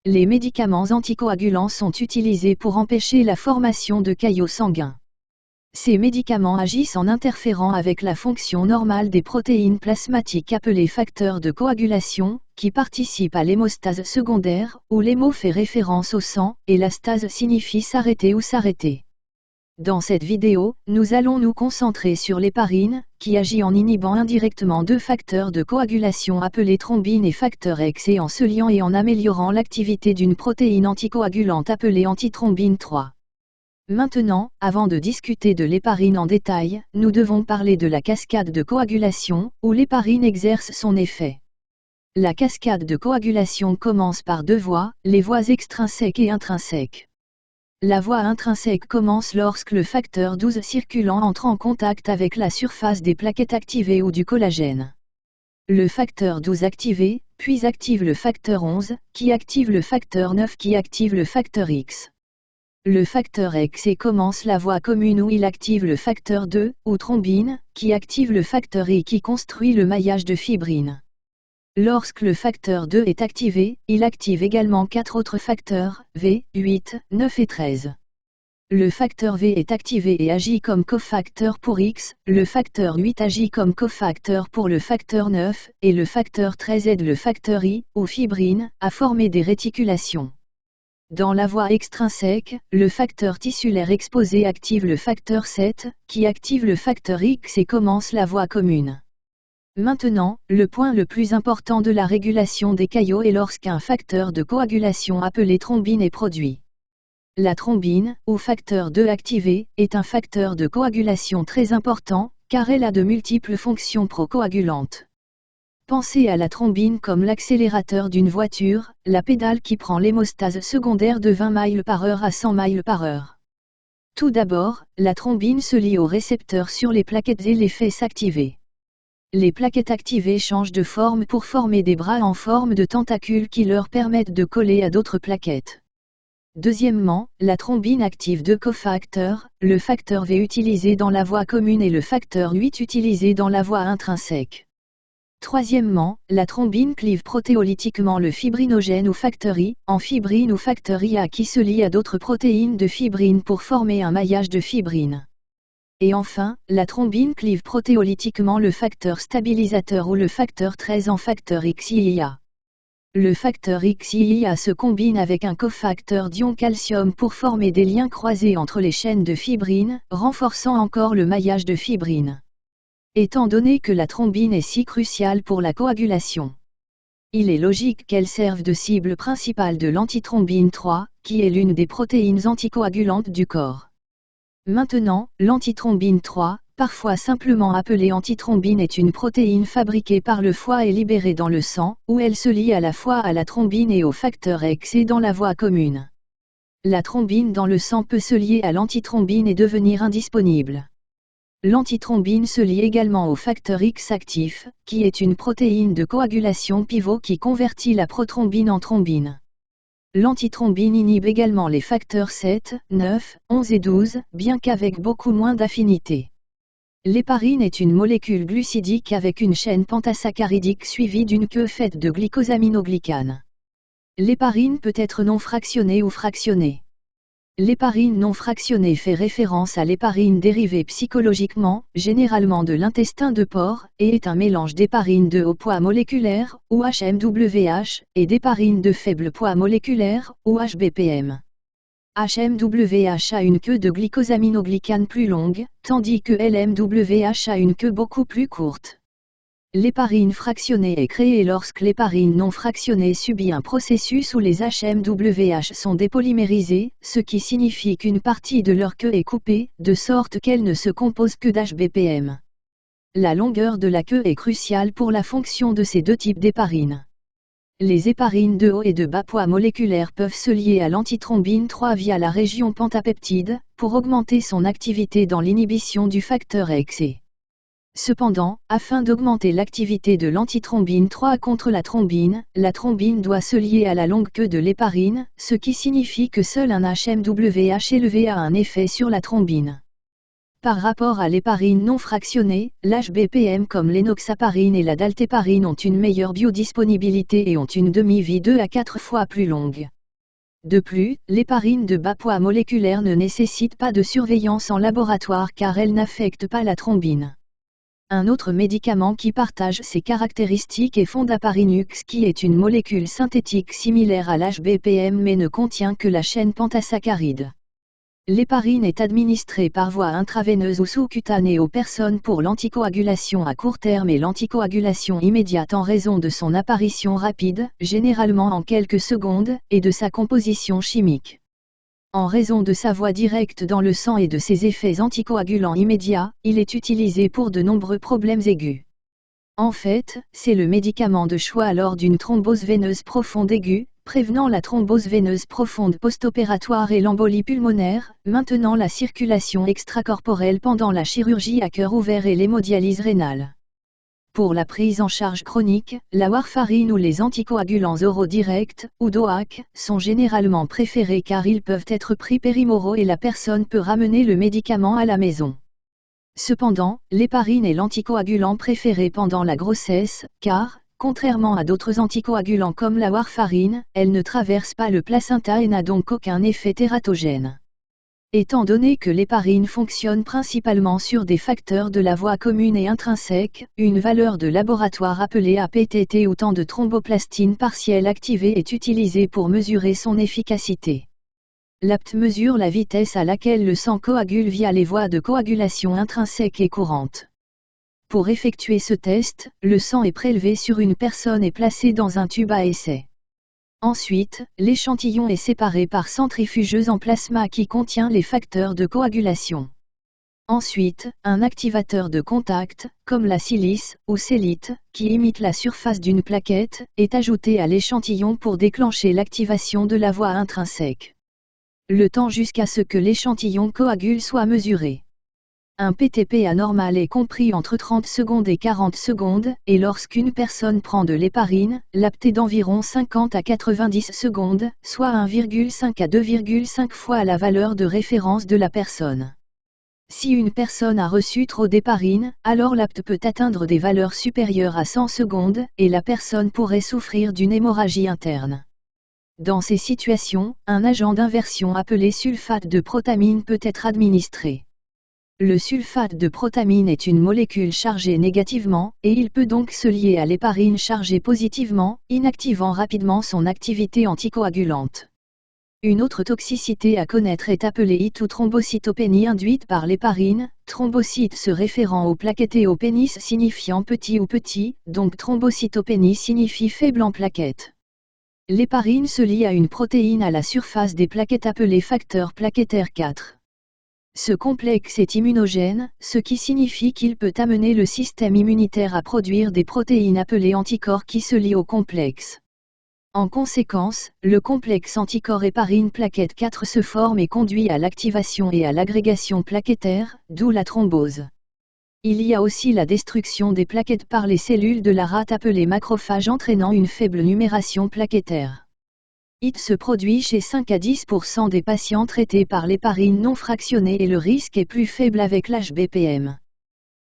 Les médicaments anticoagulants sont utilisés pour empêcher la formation de caillots sanguins. Ces médicaments agissent en interférant avec la fonction normale des protéines plasmatiques appelées facteurs de coagulation, qui participent à l'hémostase secondaire, où l'hémo fait référence au sang, et la stase signifie s'arrêter ou s'arrêter. Dans cette vidéo, nous allons nous concentrer sur l'héparine, qui agit en inhibant indirectement deux facteurs de coagulation appelés thrombine et facteur X et en se liant et en améliorant l'activité d'une protéine anticoagulante appelée antithrombine 3. Maintenant, avant de discuter de l'héparine en détail, nous devons parler de la cascade de coagulation, où l'héparine exerce son effet. La cascade de coagulation commence par deux voies, les voies extrinsèques et intrinsèques. La voie intrinsèque commence lorsque le facteur 12 circulant entre en contact avec la surface des plaquettes activées ou du collagène. Le facteur 12 activé, puis active le facteur 11, qui active le facteur 9 qui active le facteur X. Le facteur X commence la voie commune où il active le facteur 2, ou thrombine, qui active le facteur I qui construit le maillage de fibrine. Lorsque le facteur 2 est activé, il active également 4 autres facteurs, V, 8, 9 et 13. Le facteur V est activé et agit comme cofacteur pour X, le facteur 8 agit comme cofacteur pour le facteur 9, et le facteur 13 aide le facteur I, ou fibrine, à former des réticulations. Dans la voie extrinsèque, le facteur tissulaire exposé active le facteur 7, qui active le facteur X et commence la voie commune. Maintenant, le point le plus important de la régulation des caillots est lorsqu'un facteur de coagulation appelé thrombine est produit. La thrombine, ou facteur 2 activé, est un facteur de coagulation très important, car elle a de multiples fonctions procoagulantes. Pensez à la thrombine comme l'accélérateur d'une voiture, la pédale qui prend l'hémostase secondaire de 20 miles par heure à 100 miles par heure. Tout d'abord, la thrombine se lie aux récepteurs sur les plaquettes et les fait s'activer. Les plaquettes activées changent de forme pour former des bras en forme de tentacules qui leur permettent de coller à d'autres plaquettes. Deuxièmement, la thrombine active deux cofacteurs, le facteur V utilisé dans la voie commune et le facteur 8 utilisé dans la voie intrinsèque. Troisièmement, la thrombine clive protéolytiquement le fibrinogène ou facteur I, en fibrine ou facteur IA qui se lie à d'autres protéines de fibrine pour former un maillage de fibrine. Et enfin, la thrombine clive protéolytiquement le facteur stabilisateur ou le facteur 13 en facteur XIIA. Le facteur XIIA se combine avec un cofacteur d'ion calcium pour former des liens croisés entre les chaînes de fibrine, renforçant encore le maillage de fibrine. Étant donné que la thrombine est si cruciale pour la coagulation, il est logique qu'elle serve de cible principale de l'antithrombine 3, qui est l'une des protéines anticoagulantes du corps. Maintenant, l'antithrombine 3, parfois simplement appelée antithrombine, est une protéine fabriquée par le foie et libérée dans le sang, où elle se lie à la fois à la thrombine et au facteur X et dans la voie commune. La thrombine dans le sang peut se lier à l'antithrombine et devenir indisponible. L'antithrombine se lie également au facteur X actif, qui est une protéine de coagulation pivot qui convertit la prothrombine en thrombine. L'antithrombine inhibe également les facteurs 7, 9, 11 et 12, bien qu'avec beaucoup moins d'affinité. L'héparine est une molécule glucidique avec une chaîne pentasaccharidique suivie d'une queue faite de glycosaminoglycane. L'héparine peut être non fractionnée ou fractionnée. L'héparine non fractionnée fait référence à l'héparine dérivée psychologiquement, généralement de l'intestin de porc, et est un mélange d'héparine de haut poids moléculaire, ou HMWH, et d'héparine de faible poids moléculaire, ou HBPM. HMWH a une queue de glycosaminoglycane plus longue, tandis que LMWH a une queue beaucoup plus courte. L'héparine fractionnée est créée lorsque l'héparine non fractionnée subit un processus où les HMWH sont dépolymérisés, ce qui signifie qu'une partie de leur queue est coupée, de sorte qu'elle ne se compose que d'HBPM. La longueur de la queue est cruciale pour la fonction de ces deux types d'héparine. Les héparines de haut et de bas poids moléculaire peuvent se lier à l'antithrombine 3 via la région pentapeptide, pour augmenter son activité dans l'inhibition du facteur X. Cependant, afin d'augmenter l'activité de l'antithrombine 3 contre la thrombine doit se lier à la longue queue de l'héparine, ce qui signifie que seul un HMWH élevé a un effet sur la thrombine. Par rapport à l'héparine non fractionnée, l'HBPM comme l'énoxaparine et la daltéparine ont une meilleure biodisponibilité et ont une demi-vie 2 à 4 fois plus longue. De plus, l'héparine de bas poids moléculaire ne nécessite pas de surveillance en laboratoire car elle n'affecte pas la thrombine. Un autre médicament qui partage ces caractéristiques est Fondaparinux qui est une molécule synthétique similaire à l'HBPM mais ne contient que la chaîne pentasaccharide. L'héparine est administrée par voie intraveineuse ou sous-cutanée aux personnes pour l'anticoagulation à court terme et l'anticoagulation immédiate en raison de son apparition rapide, généralement en quelques secondes, et de sa composition chimique. En raison de sa voie directe dans le sang et de ses effets anticoagulants immédiats, il est utilisé pour de nombreux problèmes aigus. En fait, c'est le médicament de choix lors d'une thrombose veineuse profonde aiguë, prévenant la thrombose veineuse profonde post-opératoire et l'embolie pulmonaire, maintenant la circulation extracorporelle pendant la chirurgie à cœur ouvert et l'hémodialyse rénale. Pour la prise en charge chronique, la warfarine ou les anticoagulants oraux directs, ou DOAC, sont généralement préférés car ils peuvent être pris périmoraux et la personne peut ramener le médicament à la maison. Cependant, l'héparine est l'anticoagulant préféré pendant la grossesse, car, contrairement à d'autres anticoagulants comme la warfarine, elle ne traverse pas le placenta et n'a donc aucun effet tératogène. Étant donné que l'héparine fonctionne principalement sur des facteurs de la voie commune et intrinsèque, une valeur de laboratoire appelée APTT ou temps de thromboplastine partielle activée est utilisée pour mesurer son efficacité. L'APT mesure la vitesse à laquelle le sang coagule via les voies de coagulation intrinsèques et courantes. Pour effectuer ce test, le sang est prélevé sur une personne et placé dans un tube à essai. Ensuite, l'échantillon est séparé par centrifugeuse en plasma qui contient les facteurs de coagulation. Ensuite, un activateur de contact, comme la silice ou cellite, qui imite la surface d'une plaquette, est ajouté à l'échantillon pour déclencher l'activation de la voie intrinsèque. Le temps jusqu'à ce que l'échantillon coagule soit mesuré. Un PTP anormal est compris entre 30 secondes et 40 secondes, et lorsqu'une personne prend de l'héparine, l'APT est d'environ 50 à 90 secondes, soit 1,5 à 2,5 fois la valeur de référence de la personne. Si une personne a reçu trop d'héparine, alors l'APT peut atteindre des valeurs supérieures à 100 secondes, et la personne pourrait souffrir d'une hémorragie interne. Dans ces situations, un agent d'inversion appelé sulfate de protamine peut être administré. Le sulfate de protamine est une molécule chargée négativement, et il peut donc se lier à l'héparine chargée positivement, inactivant rapidement son activité anticoagulante. Une autre toxicité à connaître est appelée HIT ou thrombocytopénie induite par l'héparine, thrombocyte se référant aux plaquettes et au pénis signifiant petit ou petit, donc thrombocytopénie signifie faible en plaquettes. L'héparine se lie à une protéine à la surface des plaquettes appelée facteur plaquettaire 4. Ce complexe est immunogène, ce qui signifie qu'il peut amener le système immunitaire à produire des protéines appelées anticorps qui se lient au complexe. En conséquence, le complexe anticorps héparine plaquette 4 se forme et conduit à l'activation et à l'agrégation plaquettaire, d'où la thrombose. Il y a aussi la destruction des plaquettes par les cellules de la rate appelées macrophages entraînant une faible numération plaquettaire. HIT se produit chez 5 à 10% des patients traités par l'héparine non fractionnée et le risque est plus faible avec l'HBPM.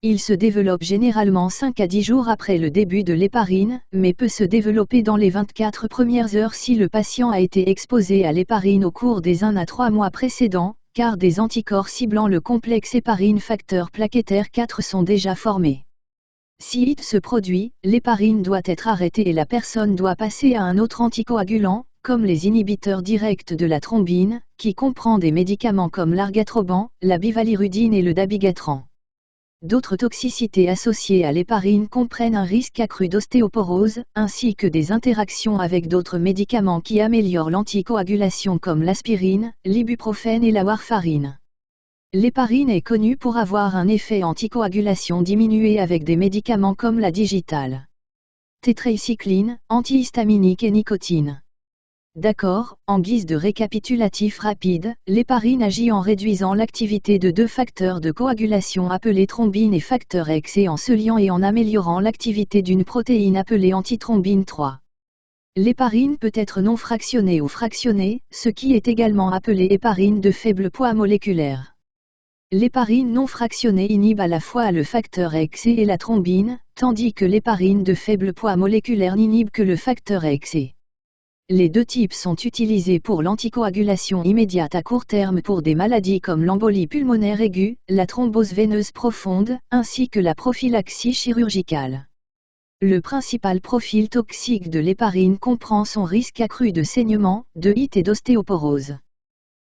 Il se développe généralement 5 à 10 jours après le début de l'héparine, mais peut se développer dans les 24 premières heures si le patient a été exposé à l'héparine au cours des 1 à 3 mois précédents, car des anticorps ciblant le complexe héparine facteur plaquettaire 4 sont déjà formés. Si HIT se produit, l'héparine doit être arrêtée et la personne doit passer à un autre anticoagulant, comme les inhibiteurs directs de la thrombine, qui comprend des médicaments comme l'argatroban, la bivalirudine et le dabigatran. D'autres toxicités associées à l'héparine comprennent un risque accru d'ostéoporose, ainsi que des interactions avec d'autres médicaments qui améliorent l'anticoagulation comme l'aspirine, l'ibuprofène et la warfarine. L'héparine est connue pour avoir un effet anticoagulation diminué avec des médicaments comme la digitale tétracycline, antihistaminique et nicotine. D'accord, en guise de récapitulatif rapide, l'héparine agit en réduisant l'activité de deux facteurs de coagulation appelés thrombine et facteur X et en se liant et en améliorant l'activité d'une protéine appelée antithrombine 3. L'héparine peut être non fractionnée ou fractionnée, ce qui est également appelé héparine de faible poids moléculaire. L'héparine non fractionnée inhibe à la fois le facteur XE et la thrombine, tandis que l'héparine de faible poids moléculaire n'inhibe que le facteur XE. Les deux types sont utilisés pour l'anticoagulation immédiate à court terme pour des maladies comme l'embolie pulmonaire aiguë, la thrombose veineuse profonde, ainsi que la prophylaxie chirurgicale. Le principal profil toxique de l'héparine comprend son risque accru de saignement, de hite et d'ostéoporose.